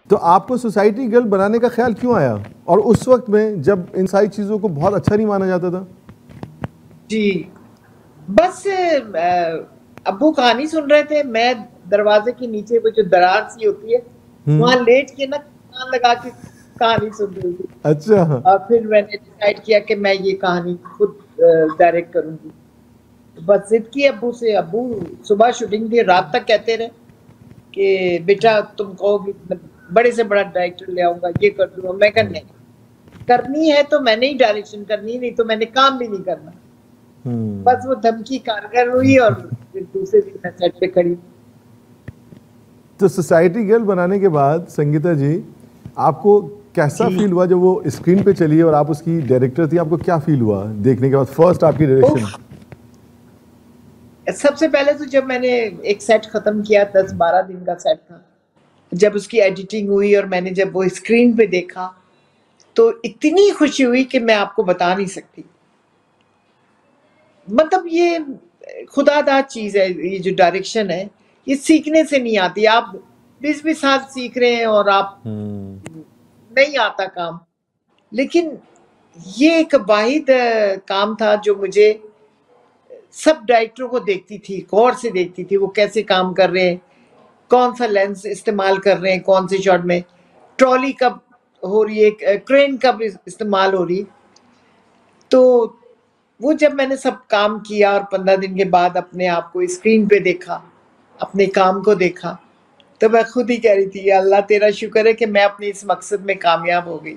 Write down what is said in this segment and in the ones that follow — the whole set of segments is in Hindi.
तो आपको सोसाइटी गर्ल बनाने का ख्याल क्यों आया, और उस वक्त में जब इन सारी चीज़ों को बहुत अच्छा नहीं माना जाता था? जी, बस अब्बू कहानी सुन रहे थे, मैं दरवाजे के नीचे वो जो दरार सी होती है, वहां लेट के ना कान लगा के कहानी सुन रही थी। अच्छा। और फिर मैंने डिसाइड किया कि मैं ये कहानी खुद डायरेक्ट करूंगी। बस जिद की अब्बू से, अब्बू सुबह शूटिंग थी, रात तक कहते रहे कि बेटा तुम कहोगी बड़े से बड़ा डायरेक्टर ले आऊंगा, ये कर दूंगा। मैं कहा नहीं, करनी है तो मैंने ही डायरेक्शन करनी, नहीं तो मैंने काम भी नहीं करना। बस वो धमकी कारगर हुई और फिर दूसरे दिन मैं सेट पे खड़ी। तो सोसाइटी गर्ल बनाने के बाद संगीता जी, आपको कैसा फील हुआ जब वो स्क्रीन पे चली और आप उसकी डायरेक्टर थी? आपको क्या फील हुआ देखने के बाद, फर्स्ट आपकी डायरेक्शन? सबसे पहले तो जब मैंने एक सेट खत्म किया, 10-12 दिन का सेट था, जब उसकी एडिटिंग हुई और मैंने जब वो स्क्रीन पे देखा तो इतनी खुशी हुई कि मैं आपको बता नहीं सकती। मतलब ये खुदादाद चीज है, ये जो डायरेक्शन है ये सीखने से नहीं आती। आप 20-20 साल सीख रहे हैं और आप नहीं आता काम, लेकिन ये एक वाहिद काम था जो मुझे सब डायरेक्टरों को देखती थी, गौर से देखती थी वो कैसे काम कर रहे हैं, कौन सा लेंस इस्तेमाल कर रहे हैं, कौन से शॉट में ट्रॉली कब हो रही है, क्रेन कब इस्तेमाल हो रही। तो वो जब मैंने सब काम किया और 15 दिन के बाद अपने आप को स्क्रीन पे देखा, अपने काम को देखा, तो मैं खुद ही कह रही थी अल्लाह तेरा शुक्र है कि मैं अपने इस मकसद में कामयाब हो गई।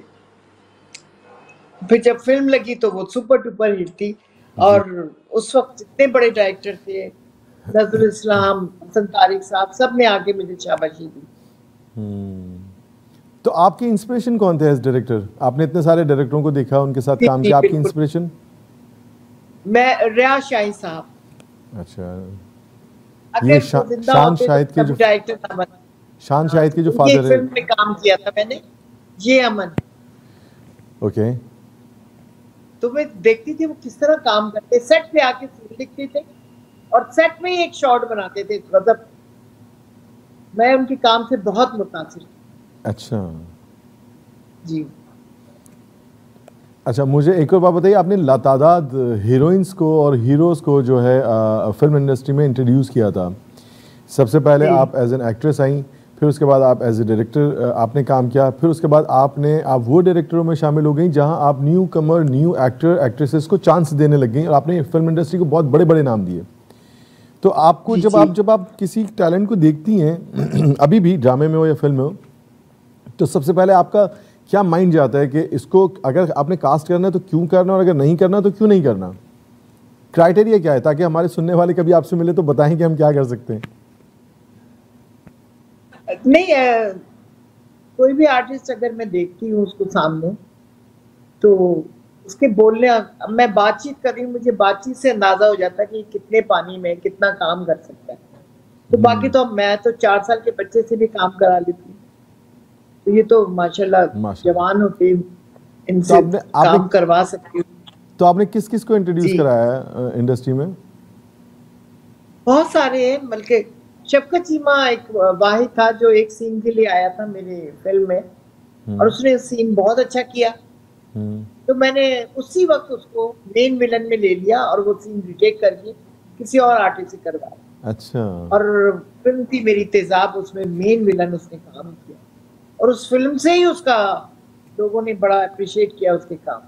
फिर जब फिल्म लगी तो वो सुपर डुपर हिट थी, और उस वक्त जितने बड़े डायरेक्टर थे, नजरुल इस्लाम, हसन तारिक साहब, सब ने आके मुझे शाबाशी दी। तो आपकी इंस्पिरेशन कौन थे एज डायरेक्टर? आपने इतने सारे डायरेक्टरों को देखा, उनके साथ काम किया, आपकी इंस्पिरेशन? मैं रियाज शाही साहब। अच्छा, अगर शान शाहिद के जो डायरेक्टर ना बने, शान शाहिद के जो फादर है। फिल्म में काम किया था मैंने, ये अमन। ओके। तो मैं देखती थी वो किस तरह काम करते, सेट पे आके सीन लिखते थे और सेट में ही एक शॉट बनाते थे। मतलब मैं उनके काम से बहुत मुतासिर थी। अच्छा जी। अच्छा, मुझे एक और बात बताइए, आपने लातादाद हीरोइंस को और हीरोज़ को जो है फिल्म इंडस्ट्री में इंट्रोड्यूस किया था। सबसे पहले आप एज एन एक्ट्रेस आई, फिर उसके बाद आप एज ए डायरेक्टर आपने काम किया, फिर उसके बाद आप वो डायरेक्टरों में शामिल हो गई जहां आप न्यू कमर, न्यू एक्टर एक्ट्रेसेस को चांस देने लग गई और आपने फिल्म इंडस्ट्री को बहुत बड़े बड़े नाम दिए। तो आपको जब आप किसी टैलेंट को देखती हैं अभी भी ड्रामे में हो या फिल्म में हो, तो सबसे पहले आपका क्या माइंड जाता है कि इसको अगर आपने कास्ट करना है तो क्यों करना, और अगर नहीं करना तो क्यों नहीं करना? क्राइटेरिया क्या है, ताकि हमारे सुनने वाले कभी आपसे मिले तो बताएं कि हम क्या कर सकते हैं। नहीं, कोई भी आर्टिस्ट अगर मैं देखती हूँ उसको सामने, तो उसके बोलने, मैं बातचीत कर रही हूँ, मुझे बातचीत से अंदाजा हो जाता है कि कितने पानी में कितना काम कर सकता है। तो बाकी तो मैं तो 4 साल के बच्चे से भी काम करा लेती हूँ, तो ये तो माशाल्लाह जवान होते इनसे तो काम करवा सकती हूँ। तो आपने किस किस को इंट्रोड्यूस कराया है इंडस्ट्री में? बहुत सारे हैं, बल्कि शफकत चीमा एक वाहिद था जो एक सीन के लिए आया था मेरे फिल्म में, और उसने सीन बहुत अच्छा किया। तो मैंने उसी वक्त उसको मेन विलन में ले लिया और वो सीन रिटेक करके किसी और आर्टिस्ट से करवाया। अच्छा। और फिल्म थी मेरी तेजाब, उसमें मेन विलन उसने काम किया, और उस फिल्म से ही उसका लोगों ने बड़ा अप्रिशिएट किया उसके काम।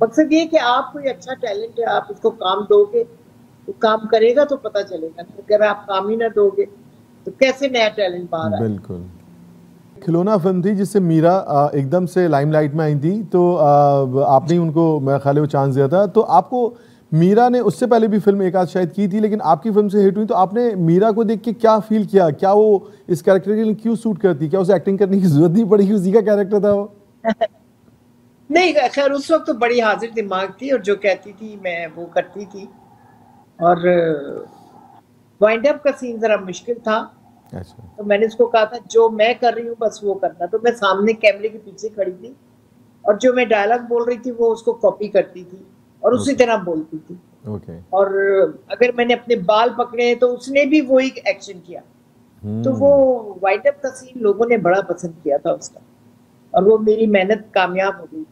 मकसद ये कि आप कोई अच्छा टैलेंट है, आप उसको काम दोगे तो काम करेगा तो पता चलेगा, अगर आप काम ही ना दोगे तो कैसे नया टैलेंट बाहर आए। बिल्कुल। खिलौना फिल्म थी जिससे मीरा एकदम से लाइमलाइट में आई थी, तो आपने उनको मेरा ख्याल है वो चांस दिया था। तो आपको मीरा ने उससे पहले भी फिल्म एक आध शायद की थी, लेकिन आपकी फिल्म से हिट हुई, तो आपने मीरा को देख के क्या फील किया? क्या वो इस कैरेक्टर के लिए क्यों सूट करती? क्या उसे एक्टिंग करने की जरूरत नहीं पड़ी? उसी का कैरेक्टर था वो? नहीं, खैर उस वक्त तो बड़ी हाजिर दिमाग थी और जो कहती थी मैं वो करती थी। और वाइंड अप का सीन जरा मुश्किल था। अच्छा। तो मैंने उसको कहा था जो मैं कर रही हूँ बस वो करना। तो मैं सामने कैमरे के पीछे खड़ी थी और जो मैं डायलॉग बोल रही थी वो उसको कॉपी करती थी और उसी तरह बोलती थी। और अगर मैंने अपने बाल पकड़े तो उसने भी वही एक्शन किया। तो वो वाइंड अप का सीन लोगों ने बड़ा पसंद किया था उसका, और वो मेरी मेहनत कामयाब हो गई थी,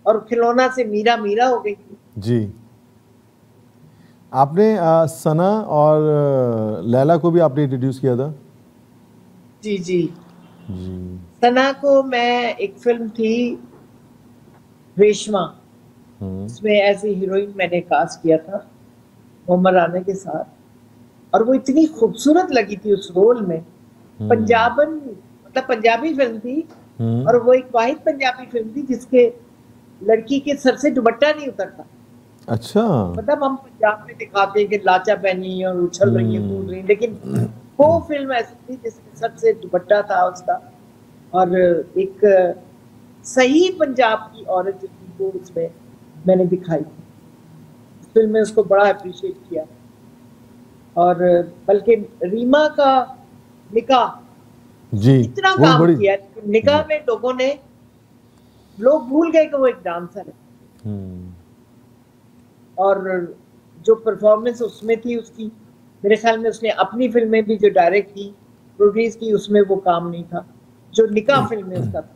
और खिलौना से मीरा मीरा हो गई थी। जी, आपने सना और लैला को भी आपने इंट्रोड्यूस किया था। जी जी। जी। सना को मैं, एक फिल्म थी रेशमा, उसमें एज ए हीरोइन मैंने कास्ट किया था मोहम्मद राना के साथ, और वो इतनी खूबसूरत लगी थी उस रोल में। पंजाबन, मतलब पंजाबी फिल्म थी, और वो एक वाहिद पंजाबी फिल्म थी जिसके लड़की के सर से दुपट्टा नहीं उतरता। अच्छा। मतलब हम पंजाब में दिखाते हैं कि लाचा पहनी और उछल रही है, कूद रही है, लेकिन वो फिल्म ऐसी थी जिसके सर से दुपट्टा था उसका, और एक सही पंजाब की औरत जो थी वो उसमें मैंने दिखाई थी। फिल्म में उसको बड़ा अप्रिशिएट किया, और बल्कि रीमा का निकाह, जी, इतना वो काम बड़ी किया निकाह में, लोग भूल गए कि वो एक डांसर है। और जो परफॉर्मेंस उसमें थी उसकी, मेरे ख्याल में उसने अपनी फिल्में भी जो डायरेक्ट की, प्रोड्यूस की, उसमें वो काम नहीं था जो निकाह फिल्म में उसका था।